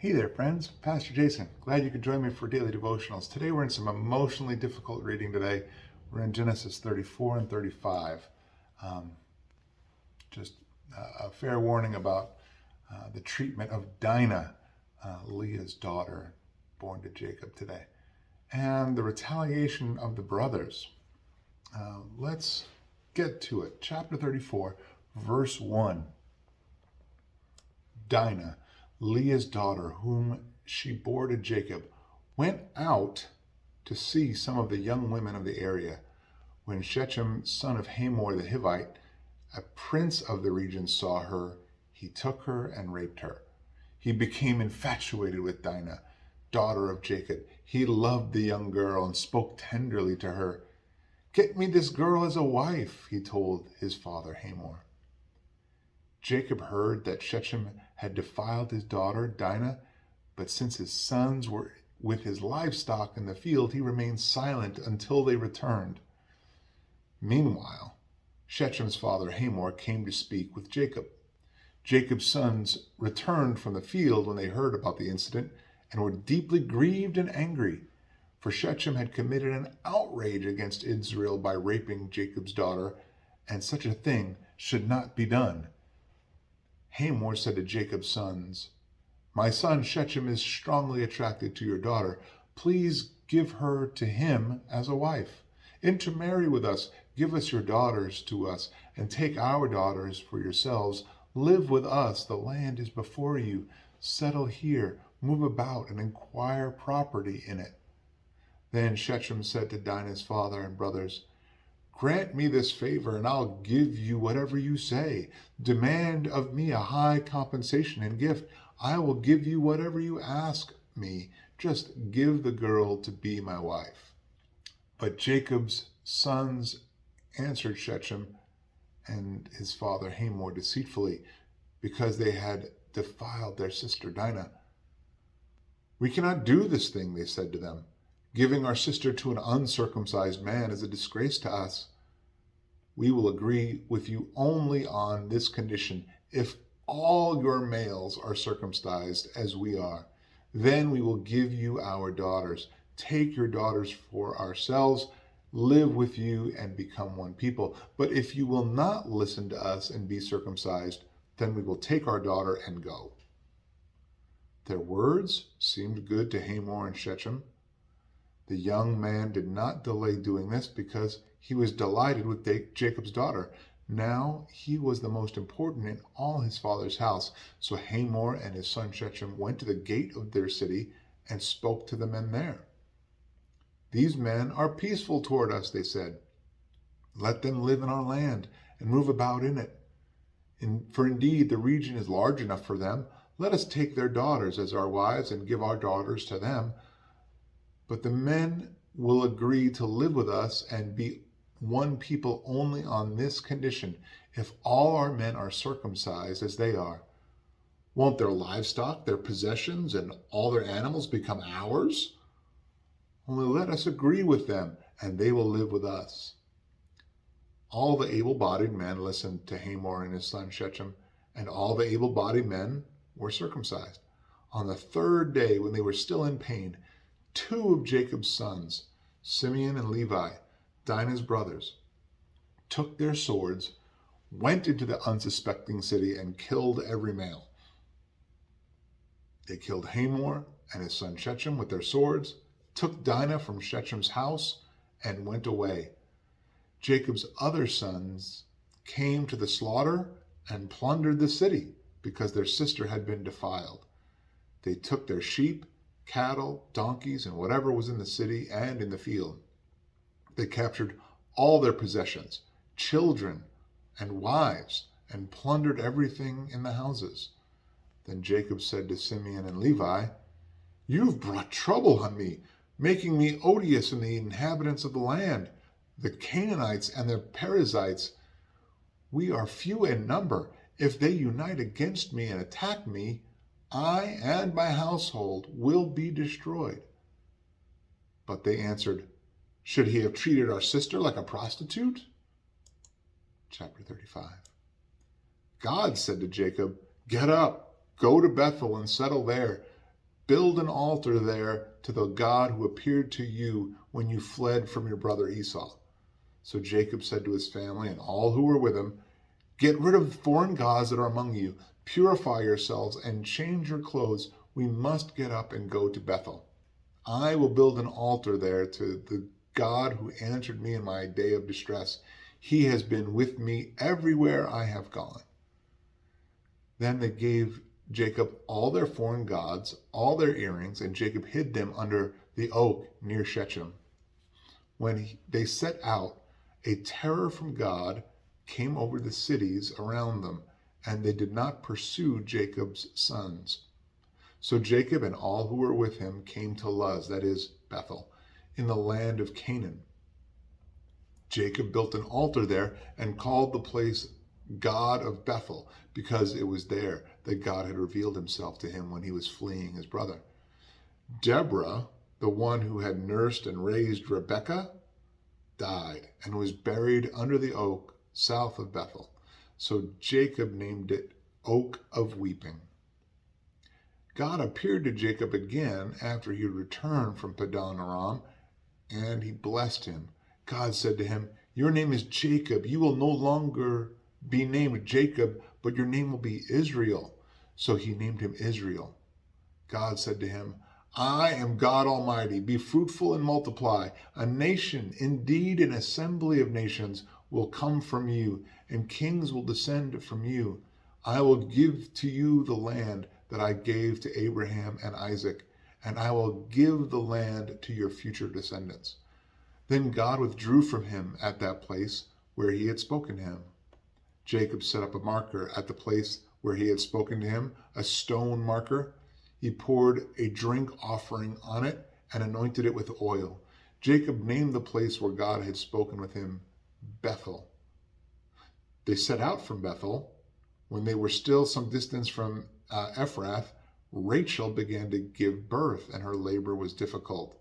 Hey there, friends. Pastor Jason. Glad you could join me for daily devotionals. Today we're in some emotionally difficult reading today. We're in Genesis 34 and 35. Um, just a fair warning about the treatment of Dinah, Leah's daughter, born to Jacob today, and the retaliation of the brothers. Let's get to it. Chapter 34, verse 1. Dinah, Leah's daughter, whom she bore to Jacob, went out to see some of the young women of the area. When Shechem, son of Hamor the Hivite, a prince of the region, saw her, he took her and raped her. He became infatuated with Dinah, daughter of Jacob. He loved the young girl and spoke tenderly to her. "Get me this girl as a wife," he told his father Hamor. Jacob heard that Shechem had defiled his daughter Dinah, but since his sons were with his livestock in the field, he remained silent until they returned. Meanwhile, Shechem's father Hamor came to speak with Jacob. Jacob's sons returned from the field when they heard about the incident and were deeply grieved and angry, for Shechem had committed an outrage against Israel by raping Jacob's daughter, and such a thing should not be done. Hamor said to Jacob's sons, "My son Shechem is strongly attracted to your daughter. Please give her to him as a wife. Intermarry with us, give us your daughters to us, and take our daughters for yourselves. Live with us, the land is before you. Settle here, move about, and acquire property in it." Then Shechem said to Dinah's father and brothers, "Grant me this favor, and I'll give you whatever you say. Demand of me a high compensation and gift. I will give you whatever you ask me. Just give the girl to be my wife." But Jacob's sons answered Shechem and his father Hamor deceitfully, because they had defiled their sister Dinah. "We cannot do this thing," they said to them. "Giving our sister to an uncircumcised man is a disgrace to us. We will agree with you only on this condition: if all your males are circumcised as we are, then we will give you our daughters. Take your daughters for ourselves, live with you, and become one people. But if you will not listen to us and be circumcised, then we will take our daughter and go." Their words seemed good to Hamor and Shechem. The young man did not delay doing this because he was delighted with Jacob's daughter. Now he was the most important in all his father's house. So Hamor and his son Shechem went to the gate of their city and spoke to the men there. "These men are peaceful toward us," they said. "Let them live in our land and move about in it. For indeed the region is large enough for them. Let us take their daughters as our wives and give our daughters to them. But the men will agree to live with us and be one people only on this condition: if all our men are circumcised as they are. Won't their livestock, their possessions, and all their animals become ours? Only let us agree with them, and they will live with us." All the able-bodied men listened to Hamor and his son Shechem, and all the able-bodied men were circumcised. On the third day, when they were still in pain, two of Jacob's sons, Simeon and Levi, Dinah's brothers, took their swords, went into the unsuspecting city, and killed every male. They killed Hamor and his son Shechem with their swords, took Dinah from Shechem's house, and went away. Jacob's other sons came to the slaughter and plundered the city because their sister had been defiled. They took their sheep, cattle, donkeys, and whatever was in the city and in the field. They captured all their possessions, children and wives, and plundered everything in the houses. Then Jacob said to Simeon and Levi, "You've brought trouble on me, making me odious in the inhabitants of the land, the Canaanites and the Perizzites. We are few in number. If they unite against me and attack me, I and my household will be destroyed." But they answered, "Should he have treated our sister like a prostitute?" Chapter 35. God said to Jacob, "Get up, go to Bethel and settle there. build an altar there to the God who appeared to you when you fled from your brother Esau." So Jacob said to his family and all who were with him, "Get rid of the foreign gods that are among you. Purify yourselves and change your clothes. We must get up and go to Bethel. I will build an altar there to the God who answered me in my day of distress. He has been with me everywhere I have gone." Then they gave Jacob all their foreign gods, all their earrings, and Jacob hid them under the oak near Shechem. When they set out, a terror from God came over the cities around them, and they did not pursue Jacob's sons. So Jacob and all who were with him came to Luz, that is, Bethel, in the land of Canaan. Jacob built an altar there and called the place God of Bethel, because it was there that God had revealed himself to him when he was fleeing his brother. Deborah, the one who had nursed and raised Rebekah, died and was buried under the oak south of Bethel. So Jacob named it Oak of Weeping. God appeared to Jacob again after he had returned from Padan Aram, and he blessed him. God said to him, "Your name is Jacob. You will no longer be named Jacob, but your name will be Israel." So he named him Israel. God said to him, "I am God Almighty. Be fruitful and multiply. A nation, indeed an assembly of nations, will come from you, and kings will descend from you. I will give to you the land that I gave to Abraham and Isaac, and I will give the land to your future descendants." Then God withdrew from him at that place where he had spoken to him. Jacob set up a marker at the place where he had spoken to him, a stone marker. He poured a drink offering on it and anointed it with oil. Jacob named the place where God had spoken with him Bethel. They set out from Bethel. When they were still some distance from Ephrath, Rachel began to give birth, and her labor was difficult.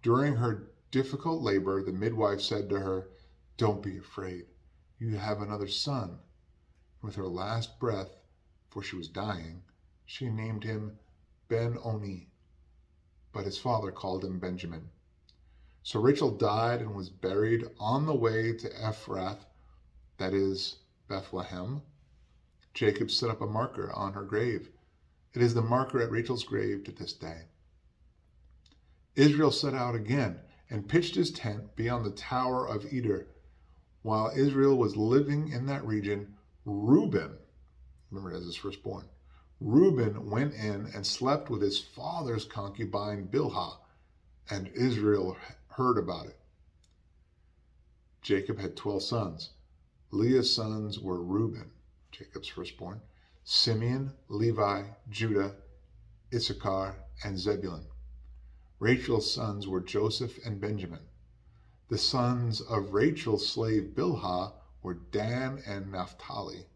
During her difficult labor, the midwife said to her, "Don't be afraid. You have another son." With her last breath, for she was dying, she named him Ben-Oni, but his father called him Benjamin. So Rachel died and was buried on the way to Ephrath, that is, Bethlehem. Jacob set up a marker on her grave. It is the marker at Rachel's grave to this day. Israel set out again and pitched his tent beyond the Tower of Eder. While Israel was living in that region, Reuben, remember as his firstborn, Reuben went in and slept with his father's concubine Bilhah, and Israel heard about it. Jacob had 12 sons. Leah's sons were Reuben, Jacob's firstborn, Simeon, Levi, Judah, Issachar, and Zebulun. Rachel's sons were Joseph and Benjamin. The sons of Rachel's slave Bilhah were Dan and Naphtali,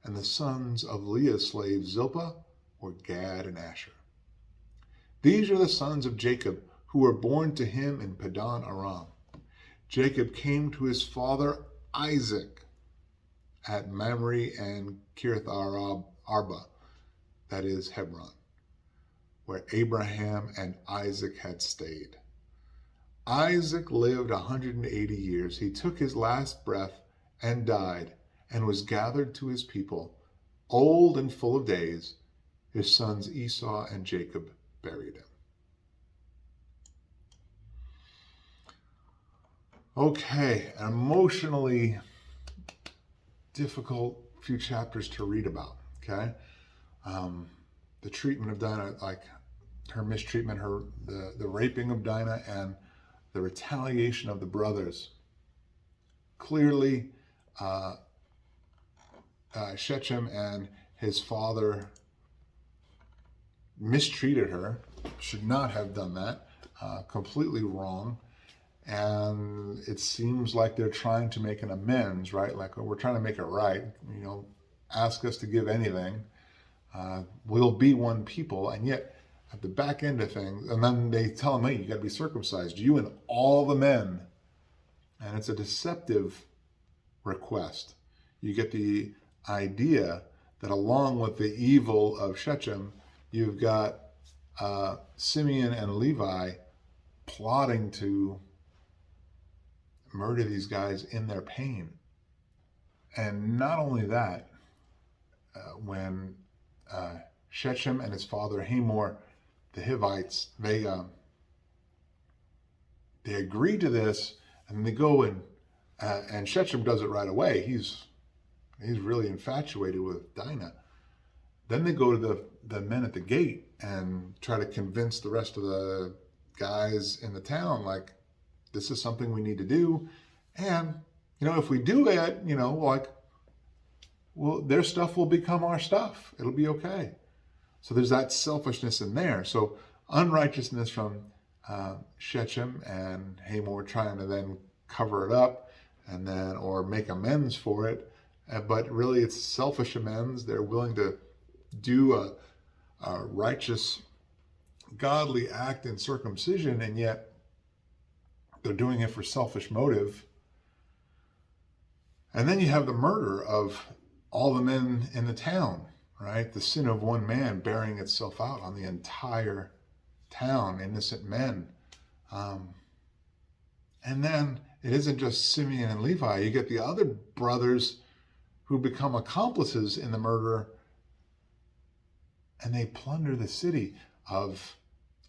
and the sons of Leah's slave Zilpah were Gad and Asher. These are the sons of Jacob who were born to him in Padan Aram. Jacob came to his father Isaac at Mamre and Kiriath Arba, that is Hebron, where Abraham and Isaac had stayed. Isaac lived 180 years. He took his last breath and died, and was gathered to his people, old and full of days. His sons Esau and Jacob buried him. Okay, an emotionally difficult few chapters to read about, okay? The treatment of Dinah, like her mistreatment, the raping of Dinah, and the retaliation of the brothers. Clearly, Shechem and his father mistreated her, should not have done that, completely wrong. And it seems like they're trying to make an amends, right? Like, we're trying to make it right. Ask us to give anything. We'll be one people. And yet, at the back end of things, and then they tell them, hey, you got to be circumcised, you and all the men. And it's a deceptive request. You get the idea that along with the evil of Shechem, you've got Simeon and Levi plotting to murder these guys in their pain. And not only that, when Shechem and his father Hamor, the Hivites, they agree to this, and they go and Shechem does it right away. He's really infatuated with Dinah. Then they go to the men at the gate and try to convince the rest of the guys in the town, like, this is something we need to do. And, if we do it, well, their stuff will become our stuff. It'll be okay. So there's that selfishness in there. So unrighteousness from Shechem and Hamor trying to then cover it up or make amends for it. But really it's selfish amends. They're willing to do a righteous, godly act in circumcision, and yet they're doing it for selfish motive. And then you have the murder of all the men in the town, right? The sin of one man bearing itself out on the entire town, innocent men. And then it isn't just Simeon and Levi. You get the other brothers who become accomplices in the murder, and they plunder the city of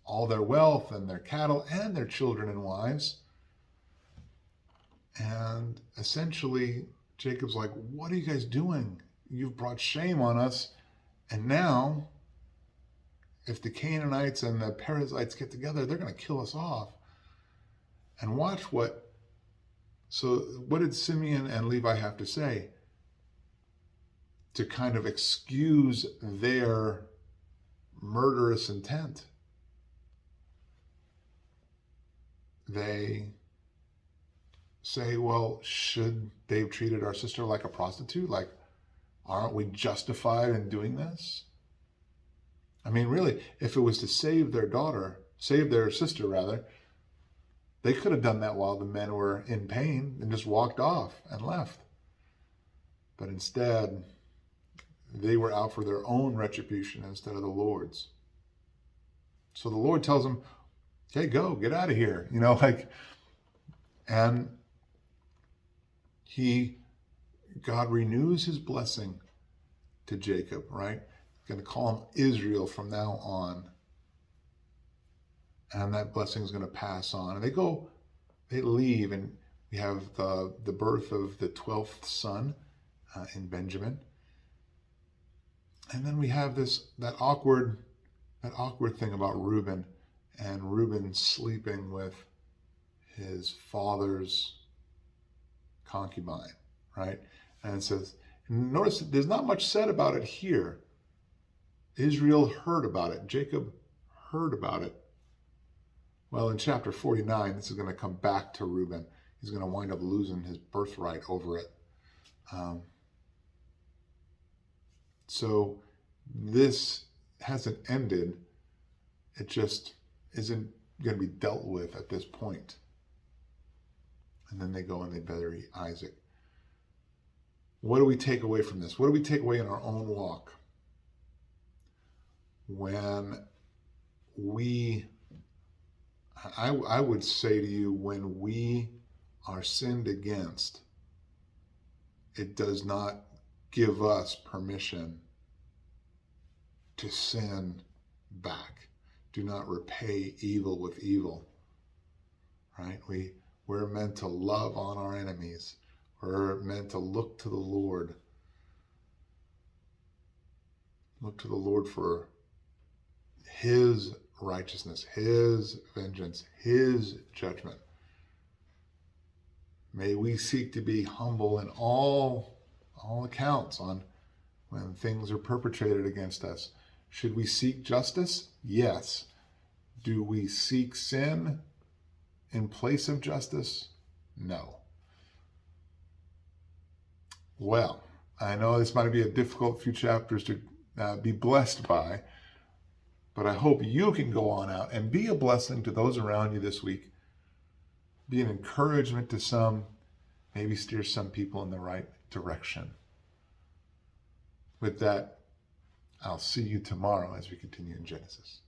all their wealth and their cattle and their children and wives. And essentially, Jacob's like, what are you guys doing? You've brought shame on us. And now, if the Canaanites and the Perizzites get together, they're going to kill us off. And watch what did Simeon and Levi have to say to kind of excuse their murderous intent? They say, well, should they have treated our sister like a prostitute? Like, aren't we justified in doing this? I mean, really, if it was to save their sister rather, they could have done that while the men were in pain and just walked off and left. But instead, they were out for their own retribution instead of the Lord's. So the Lord tells them, okay, go, get out of here. And God renews his blessing to Jacob, right? Going to call him Israel from now on. And that blessing is going to pass on. And they leave, and we have the birth of the 12th son in Benjamin. And then we have that awkward thing about Reuben, and Reuben sleeping with his father's concubine, right? And it says, notice there's not much said about it here. Israel heard about it. Jacob heard about it. Well, in chapter 49, this is going to come back to Reuben. He's going to wind up losing his birthright over it. So this hasn't ended. It just isn't going to be dealt with at this point. And then they go and they bury Isaac. What do we take away from this? What do we take away in our own walk? When I would say to you, when we are sinned against, it does not give us permission to sin back. Do not repay evil with evil, right? We're meant to love on our enemies. We're meant to look to the Lord. Look to the Lord for his righteousness, his vengeance, his judgment. May we seek to be humble in all accounts on when things are perpetrated against us. Should we seek justice? Yes. Do we seek sin in place of justice? No. Well, I know this might be a difficult few chapters to be blessed by, but I hope you can go on out and be a blessing to those around you this week. Be an encouragement to some, maybe steer some people in the right direction. With that, I'll see you tomorrow as we continue in Genesis.